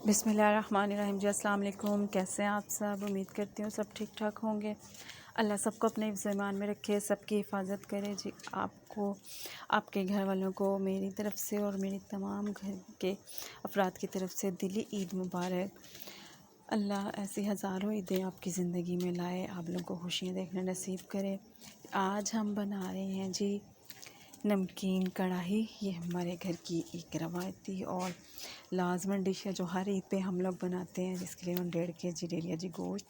बिस्मिल्लाहिर्रहमानिर्रहीम जी। अस्सलाम वालेकुम। कैसे हैं आप सब? उम्मीद करती हूँ सब ठीक ठाक होंगे। अल्लाह सबको अपने ईमान में रखे, सबकी हिफाजत करे जी। आपको, आपके घर वालों को मेरी तरफ़ से और मेरी तमाम घर के अफराद की तरफ़ से दिली ईद मुबारक। अल्लाह ऐसी हज़ारों ईदें आपकी ज़िंदगी में लाए, आप लोगों को खुशियाँ देखना नसीब करे। आज हम बना रहे हैं जी नमकीन कढ़ाई। ये हमारे घर की एक रवायती और लाजमन डिश है जो हर ईद पे हम लोग बनाते हैं, जिसके लिए हम 1.5 kg ले लिया जी गोश्त,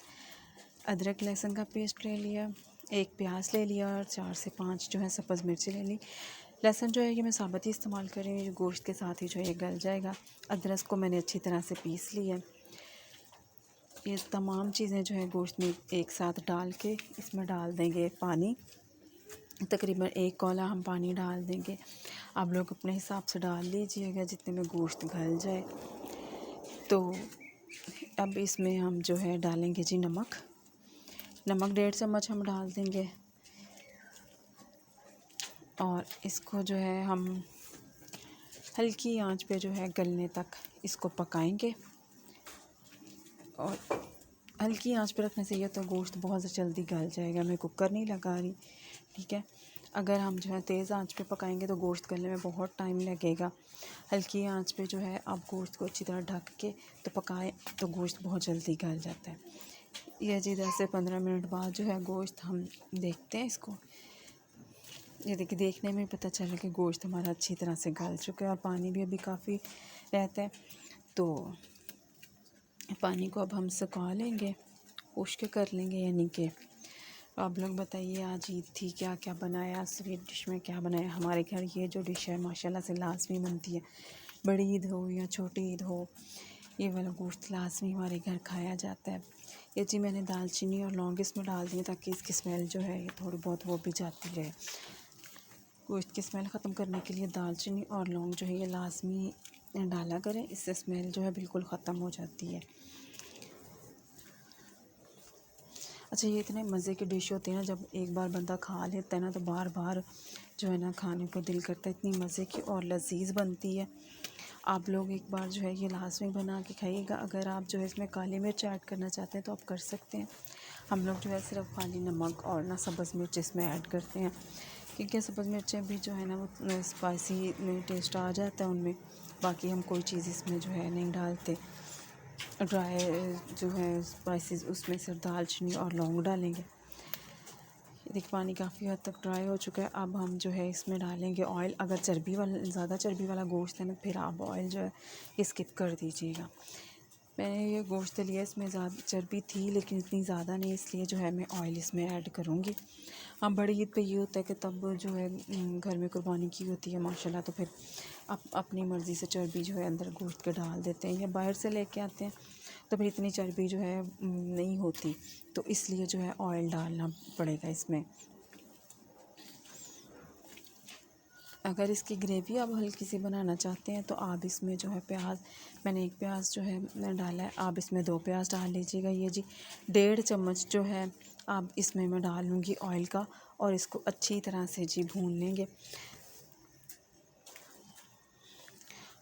अदरक लहसुन का पेस्ट ले लिया, 1 प्याज ले लिया और 4 से 5 जो है सब्ज़ मिर्ची ले ली। लहसुन जो है ये मैं साबुत ही इस्तेमाल कर रही हूँ, गोश्त के साथ ही जो है ये गल जाएगा। अदरक को मैंने अच्छी तरह से पीस लिया। ये तमाम चीज़ें जो है गोश्त में एक साथ डाल के इसमें डाल देंगे पानी। तकरीबन 1 कौला हम पानी डाल देंगे। आप लोग अपने हिसाब से डाल लीजिएगा जितने में गोश्त गल जाए। तो अब इसमें हम जो है डालेंगे जी नमक 1.5 चम्मच हम डाल देंगे और इसको जो है हम हल्की आंच पे जो है गलने तक इसको पकाएंगे। और हल्की आंच पे रखने से ये तो गोश्त बहुत जल्दी गल जाएगा। मैं कुकर नहीं लगा रही, ठीक है। अगर हम जो है तेज़ आंच पे पकाएंगे तो गोश्त गलने में बहुत टाइम लगेगा। हल्की आंच पे जो है आप गोश्त को अच्छी तरह ढक के तो पकाएं तो गोश्त बहुत जल्दी गल जाता है। ये जी 10 से 15 मिनट बाद जो है गोश्त हम देखते हैं इसको। ये देखिए, देखने में पता चला कि गोश्त हमारा अच्छी तरह से गल चुका है और पानी भी अभी काफ़ी रहता है। तो पानी को अब हम सुखा लेंगे, खुश्क कर लेंगे। यानी कि आप लोग बताइए आज ईद थी, क्या क्या बनाया, स्वीट डिश में क्या बनाया। हमारे घर ये जो डिश है माशाल्लाह से लाजमी बनती है। बड़ी ईद हो या छोटी ईद हो, ये वाला गोश्त लाजमी हमारे घर खाया जाता है। ये जी मैंने दालचीनी और लौंग इसमें डाल दिए ताकि इसकी स्मेल जो है ये थोड़ी बहुत वो भी जाती रहे। गोश्त की स्मेल ख़त्म करने के लिए दालचीनी और लौंग जो है ये लाजमी डाला करें, इससे स्मेल जो है बिल्कुल ख़त्म हो जाती है। अच्छा, ये इतने मज़े की डिश होती है ना, जब एक बार बंदा खा लेता है ना तो बार बार जो है ना खाने को दिल करता है। इतनी मज़े की और लजीज बनती है। आप लोग एक बार जो है ये लाजमी बना के खाइएगा। अगर आप जो है इसमें काली मिर्च ऐड करना चाहते हैं तो आप कर सकते हैं। हम लोग जो है सिर्फ खाली नमक और ना सब्ज़ मिर्च इसमें ऐड करते हैं, क्योंकि सब्ज़ मिर्चें भी जो है ना वो स्पाइसी टेस्ट आ जाता है उनमें। बाकी हम कोई चीज़ इसमें जो है नहीं डालते। ड्राई जो है स्पाइसेस उसमें सिर्फ दालचीनी और लौंग डालेंगे। देखिए पानी काफ़ी हद तक ड्राई हो चुका है। अब हम जो है इसमें डालेंगे ऑयल। अगर ज़्यादा चर्बी वाला गोश्त है ना, फिर आप ऑयल जो है स्किप कर दीजिएगा। मैंने ये गोश्त लिया, इसमें ज़्यादा चर्बी थी लेकिन इतनी ज़्यादा नहीं, इसलिए जो है मैं ऑयल इसमें ऐड करूँगी। हाँ, बड़ी ईद पे ये होता है कि तब जो है घर में कुर्बानी की होती है माशाल्लाह, तो फिर अपनी मर्ज़ी से चर्बी जो है अंदर गोश्त के डाल देते हैं या बाहर से लेके आते हैं, तो फिर इतनी चर्बी जो है नहीं होती, तो इसलिए जो है ऑयल डालना पड़ेगा इसमें। अगर इसकी ग्रेवी आप हल्की सी बनाना चाहते हैं तो आप इसमें जो है प्याज, मैंने 1 प्याज जो है डाला है, आप इसमें 2 प्याज डाल लीजिएगा। ये जी 1.5 चम्मच जो है आप इसमें मैं डाल लूँगी ऑयल का और इसको अच्छी तरह से जी भून लेंगे।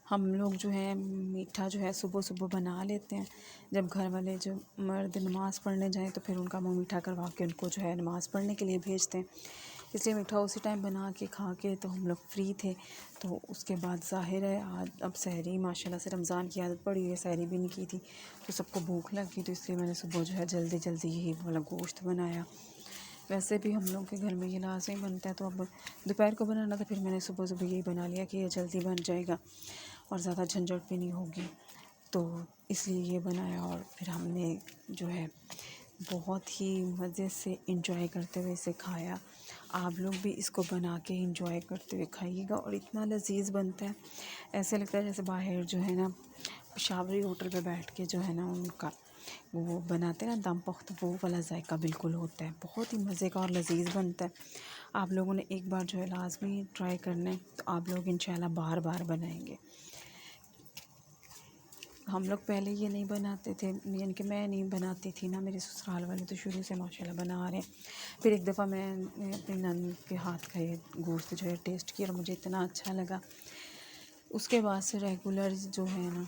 हम लोग जो है मीठा जो है सुबह सुबह बना लेते हैं। जब घर वाले जो मर्द नमाज़ पढ़ने जाएं तो फिर उनका मुँह मीठा करवा के उनको जो है नमाज़ पढ़ने के लिए भेजते हैं, इसलिए मीठा उसी टाइम बना के खा के तो हम लोग फ्री थे। तो उसके बाद ज़ाहिर है आज अब सहरी माशाल्लाह से रमज़ान की आदत पड़ी है, सहरी भी नहीं की थी तो सबको भूख लगी, तो इसलिए मैंने सुबह जो है जल्दी जल्दी यही वाला गोश्त बनाया। वैसे भी हम लोग के घर में ये लाज़मी बनता है, तो अब दोपहर को बनाना था, फिर मैंने सुबह सुबह यही बना लिया कि ये जल्दी बन जाएगा और ज़्यादा झंझट भी नहीं होगी, तो इसलिए ये बनाया। और फिर हमने जो है बहुत ही मज़े से इंजॉय करते हुए इसे खाया। आप लोग भी इसको बना के इंजॉय करते हुए खाइएगा और इतना लजीज बनता है, ऐसे लगता है जैसे बाहर जो है ना पेशावरी होटल पे बैठ के जो है ना उनका वो बनाते हैं ना दम पख्त, वो वाला जायका बिल्कुल होता है। बहुत ही मज़े का और लजीज बनता है। आप लोगों ने एक बार जो है लाजमी ट्राई करना है, तो आप लोग इंशाल्लाह बार बार बनाएंगे। हम लोग पहले ये नहीं बनाते थे, यानी कि मैं नहीं बनाती थी ना, मेरे ससुराल वाले तो शुरू से माशाल्लाह बना रहे हैं। फिर एक दफ़ा मैं अपनी नंद के हाथ का ये गोश्त जो है टेस्ट किया और मुझे इतना अच्छा लगा, उसके बाद से रेगुलर जो है ना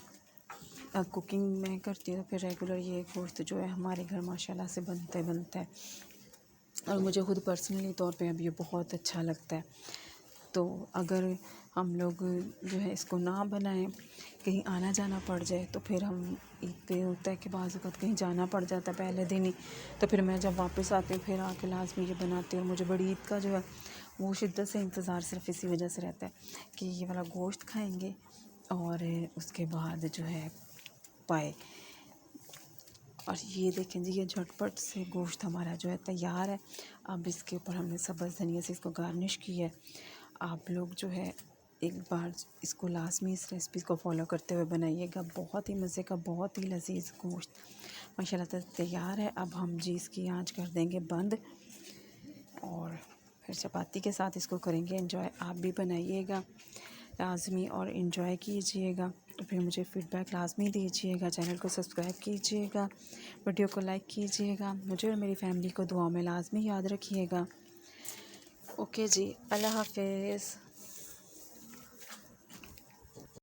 कुकिंग मैं करती हूँ तो फिर रेगुलर ये गोश्त जो है हमारे घर माशाल्लाह से बनता है और मुझे खुद पर्सनली तौर पे अब ये बहुत अच्छा लगता है। तो अगर हम लोग जो है इसको ना बनाएं, कहीं आना जाना पड़ जाए तो फिर हम एक होता है कि बाज़ वक़्त कहीं जाना पड़ जाता है पहले दिन ही, तो फिर मैं जब वापस आती हूँ फिर आके लाज़मी ये बनाती हूँ। और मुझे बड़ी ईद का जो है वो शिद्दत से इंतज़ार सिर्फ़ इसी वजह से रहता है कि ये वाला गोश्त खाएंगे और उसके बाद जो है पाए। और ये देखें जी, ये झटपट से गोश्त हमारा जो है तैयार है। अब इसके ऊपर हमने सब्ज़ धनिया से इसको गार्निश की है। आप लोग जो है एक बार इसको लाज़मी इस रेसिपी को फॉलो करते हुए बनाइएगा। बहुत ही मज़े का, बहुत ही लजीज गोश्त माशाल्लाह से तैयार है। अब हम जी इसकी आंच कर देंगे बंद और फिर चपाती के साथ इसको करेंगे एंजॉय। आप भी बनाइएगा लाज़मी और इन्जॉय कीजिएगा। फिर मुझे फ़ीडबैक लाज़मी दीजिएगा। चैनल को सब्सक्राइब कीजिएगा, वीडियो को लाइक कीजिएगा। मुझे और मेरी फैमिली को दुआ में लाज़मी याद रखिएगा। ओके जी, अल्लाह हाफ़िज़।